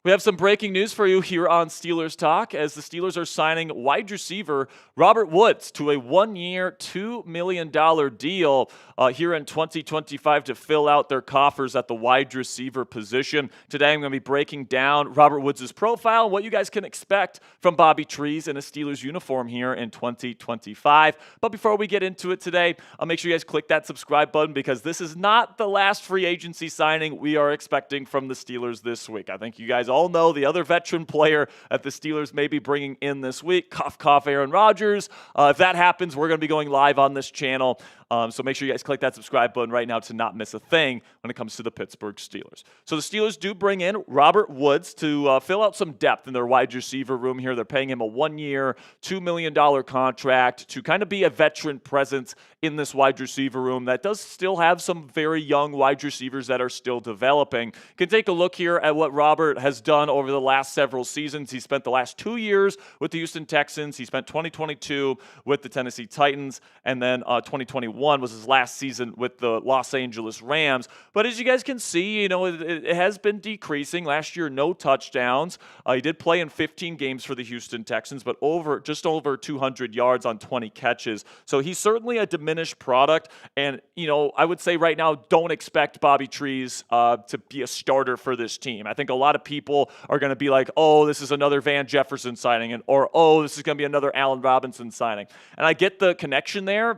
We have some breaking news for you here on Steelers Talk as the Steelers are signing wide receiver Robert Woods to a one-year, $2 million deal here in 2025 to fill out their coffers at the wide receiver position. Today I'm going to be breaking down Robert Woods' profile and what you guys can expect from Bobby Trees in a Steelers uniform here in 2025. But before we get into it today, I'll make sure you guys click that subscribe button because this is not the last free agency signing we are expecting from the Steelers this week. I think you guys all know the other veteran player that the Steelers may be bringing in this week. Cough, cough, Aaron Rodgers. If that happens, we're going to be going live on this channel. So make sure you guys click that subscribe button right now to not miss a thing when it comes to the Pittsburgh Steelers. So the Steelers do bring in Robert Woods to fill out some depth in their wide receiver room here. They're paying him a one-year, $2 million contract to kind of be a veteran presence in this wide receiver room that does still have some very young wide receivers that are still developing. You can take a look here at what Robert has done over the last several seasons. He spent the last 2 years with the Houston Texans. He spent 2022 with the Tennessee Titans, and then 2021 was his last season with the Los Angeles Rams. But as you guys can see, it has been decreasing. Last year, no touchdowns. He did play in 15 games for the Houston Texans, but just over 200 yards on 20 catches. So he's certainly a diminished product. And, I would say right now, don't expect Bobby Trees to be a starter for this team. I think a lot of people are going to be like, oh, this is another Van Jefferson signing, or, oh, this is going to be another Allen Robinson signing. And I get the connection there,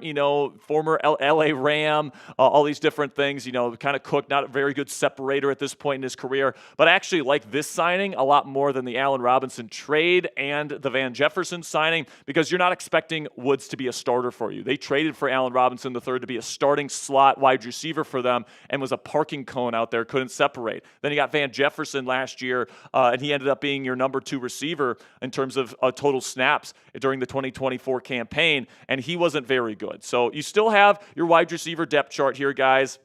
former LA Ram, all these different things, kind of Cook, not a very good separator at this point in his career, but I actually like this signing a lot more than the Allen Robinson trade and the Van Jefferson signing because you're not expecting Woods to be a starter for you. They traded for Allen Robinson III to be a starting slot wide receiver for them and was a parking cone out there, couldn't separate. Then you got Van Jefferson last year, and he ended up being your number 2 receiver in terms of total snaps during the 2024 campaign, and he wasn't very good. So you still have your wide receiver depth chart here, guys,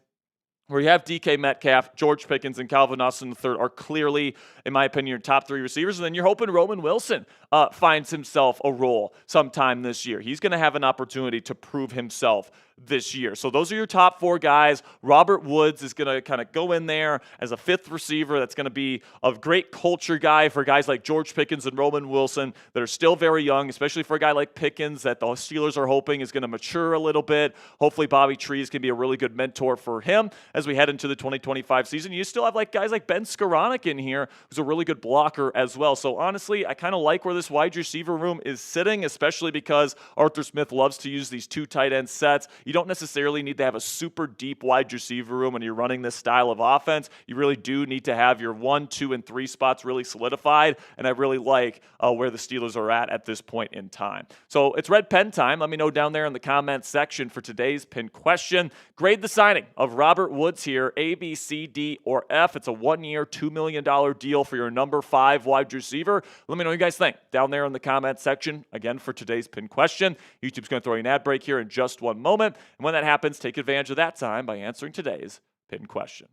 where you have DK Metcalf, George Pickens, and Calvin Austin III are clearly, in my opinion, your top 3 receivers. And then you're hoping Roman Wilson finds himself a role sometime this year. He's going to have an opportunity to prove himself this year. So those are your top 4 guys. Robert Woods is going to kind of go in there as a 5th receiver. That's going to be a great culture guy for guys like George Pickens and Roman Wilson that are still very young, especially for a guy like Pickens that the Steelers are hoping is going to mature a little bit. Hopefully Bobby Trees can be a really good mentor for him as we head into the 2025 season. You still have guys like Ben Skoranek in here, who's a really good blocker as well. So honestly, I kind of like where this wide receiver room is sitting, especially because Arthur Smith loves to use these 2 tight end sets. You don't necessarily need to have a super deep wide receiver room when you're running this style of offense. You really do need to have your 1, 2, and 3 spots really solidified, and I really like where the Steelers are at this point in time. So it's red pen time. Let me know down there in the comments section for today's pin question. Grade the signing of Robert Woods here, A, B, C, D, or F. It's a one-year, $2 million deal for your number 5 wide receiver. Let me know what you guys think down there in the comments section. Again, for today's pin question, YouTube's going to throw you an ad break here in just one moment. And when that happens, take advantage of that time by answering today's pin question.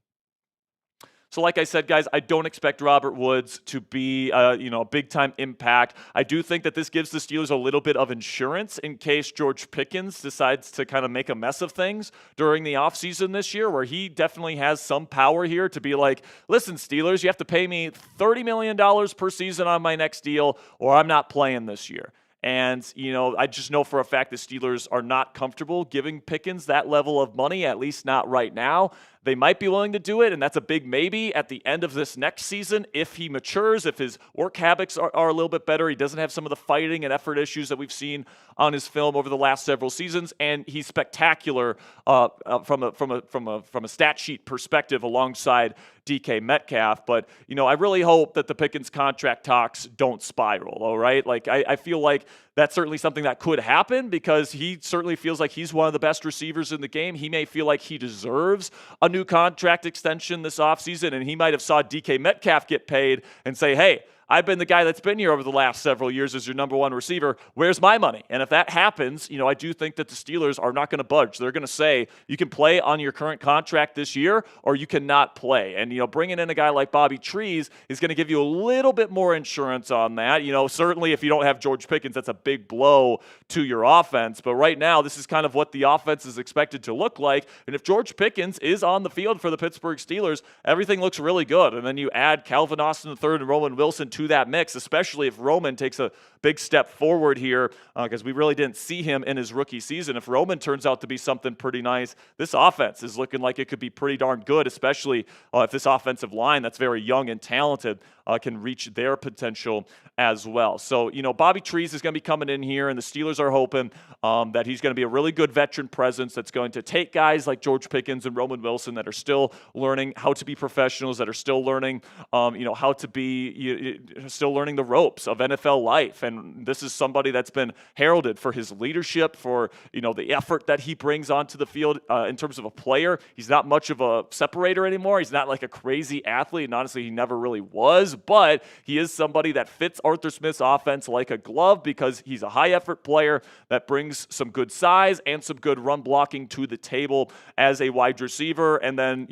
So like I said, guys, I don't expect Robert Woods to be a big-time impact. I do think that this gives the Steelers a little bit of insurance in case George Pickens decides to kind of make a mess of things during the offseason this year, where he definitely has some power here to be like, listen, Steelers, you have to pay me $30 million per season on my next deal, or I'm not playing this year. And, I just know for a fact the Steelers are not comfortable giving Pickens that level of money, at least not right now. They might be willing to do it, and that's a big maybe at the end of this next season if he matures, if his work habits are a little bit better. He doesn't have some of the fighting and effort issues that we've seen on his film over the last several seasons, and he's spectacular from a stat sheet perspective alongside DK Metcalf. But, I really hope that the Pickens contract talks don't spiral, all right? I feel like that's certainly something that could happen because he certainly feels like he's one of the best receivers in the game. He may feel like he deserves a new contract extension this offseason, and he might have saw DK Metcalf get paid and say, hey, I've been the guy that's been here over the last several years as your number one receiver. Where's my money? And if that happens, I do think that the Steelers are not going to budge. They're going to say you can play on your current contract this year or you cannot play. And, bringing in a guy like Bobby Trees is going to give you a little bit more insurance on that. Certainly if you don't have George Pickens, that's a big blow to your offense. But right now, this is kind of what the offense is expected to look like. And if George Pickens is on the field for the Pittsburgh Steelers, everything looks really good. And then you add Calvin Austin III and Roman Wilson to that mix, especially if Roman takes a big step forward here, because we really didn't see him in his rookie season. If Roman turns out to be something pretty nice, this offense is looking like it could be pretty darn good, especially if this offensive line that's very young and talented can reach their potential as well. So, Bobby Trees is going to be coming in here, and the Steelers are hoping that he's going to be a really good veteran presence that's going to take guys like George Pickens and Roman Wilson that are still learning how to be professionals, that are still learning, how to be, still learning the ropes of NFL life. And this is somebody that's been heralded for his leadership, for, the effort that he brings onto the field in terms of a player. He's not much of a separator anymore. He's not like a crazy athlete, and honestly, he never really was, but he is somebody that fits Arthur Smith's offense like a glove because he's a high-effort player that brings some good size and some good run blocking to the table as a wide receiver. And then,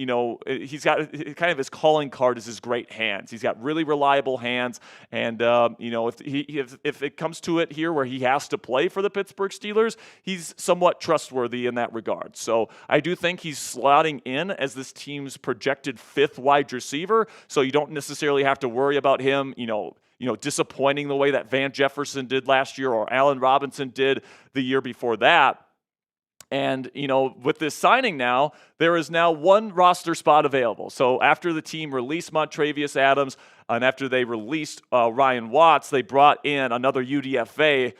he's got kind of his calling card is his great hands. He's got really reliable hands, and, if it comes to it here where he has to play for the Pittsburgh Steelers, he's somewhat trustworthy in that regard. So I do think he's slotting in as this team's projected 5th wide receiver, so you don't necessarily have to worry about him, disappointing the way that Van Jefferson did last year or Allen Robinson did the year before that. And, with this signing now, there is now one roster spot available. So after the team released Montravius Adams and after they released Ryan Watts, they brought in another UDFA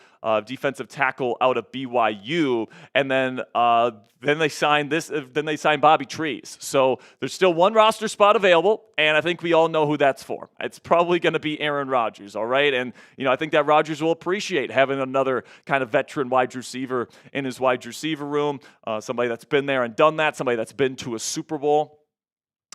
defensive tackle out of BYU, and then they signed Bobby Trees. So there's still one roster spot available, and I think we all know who that's for. It's probably going to be Aaron Rodgers, all right? And, I think that Rodgers will appreciate having another kind of veteran wide receiver in his wide receiver room, somebody that's been there and done that, somebody that's been to a Super Bowl.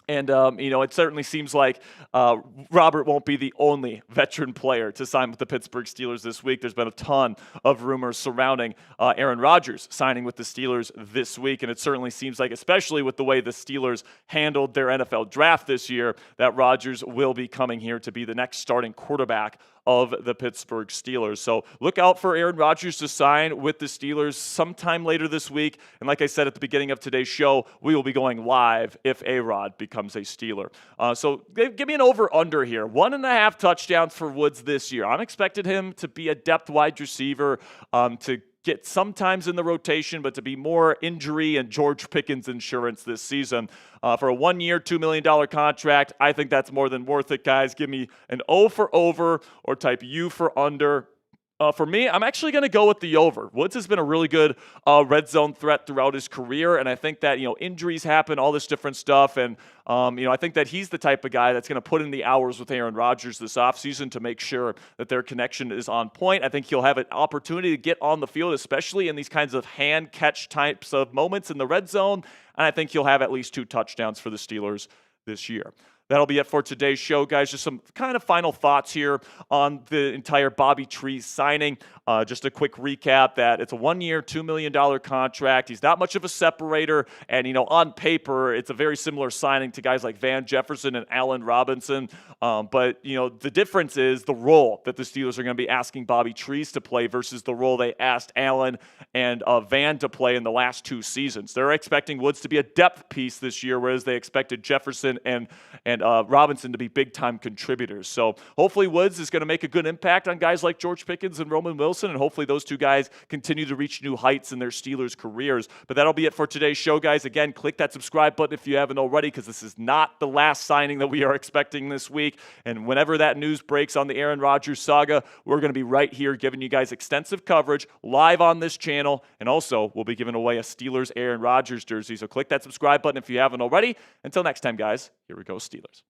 And, it certainly seems like Robert won't be the only veteran player to sign with the Pittsburgh Steelers this week. There's been a ton of rumors surrounding Aaron Rodgers signing with the Steelers this week, and it certainly seems like, especially with the way the Steelers handled their NFL draft this year, that Rodgers will be coming here to be the next starting quarterback of the Pittsburgh Steelers. So look out for Aaron Rodgers to sign with the Steelers sometime later this week. And like I said at the beginning of today's show, we will be going live if A-Rod becomes a Steeler. So give me an over-under here. 1.5 touchdowns for Woods this year. I'm expecting him to be a depth wide receiver, to get sometimes in the rotation, but to be more injury and George Pickens insurance this season. For a 1-year, $2 million contract, I think that's more than worth it, guys. Give me an O for over or type U for under. For me, I'm actually going to go with the over. Woods has been a really good red zone threat throughout his career, and I think that, injuries happen, all this different stuff, and, I think that he's the type of guy that's going to put in the hours with Aaron Rodgers this offseason to make sure that their connection is on point. I think he'll have an opportunity to get on the field, especially in these kinds of hand-catch types of moments in the red zone, and I think he'll have at least 2 touchdowns for the Steelers this year. That'll be it for today's show, guys. Just some kind of final thoughts here on the entire Bobby Trees signing. Just a quick recap that it's a 1-year, $2 million contract. He's not much of a separator, and, on paper, it's a very similar signing to guys like Van Jefferson and Allen Robinson. But, the difference is the role that the Steelers are going to be asking Bobby Trees to play versus the role they asked Allen and Van to play in the last 2 seasons. They're expecting Woods to be a depth piece this year, whereas they expected Jefferson and Robinson to be big-time contributors. So hopefully Woods is going to make a good impact on guys like George Pickens and Roman Wilson, and hopefully those 2 guys continue to reach new heights in their Steelers careers. But that'll be it for today's show, guys. Again, click that subscribe button if you haven't already, because this is not the last signing that we are expecting this week. And whenever that news breaks on the Aaron Rodgers saga, we're going to be right here giving you guys extensive coverage live on this channel. And also, we'll be giving away a Steelers Aaron Rodgers jersey. So click that subscribe button if you haven't already. Until next time, guys, here we go, Steelers.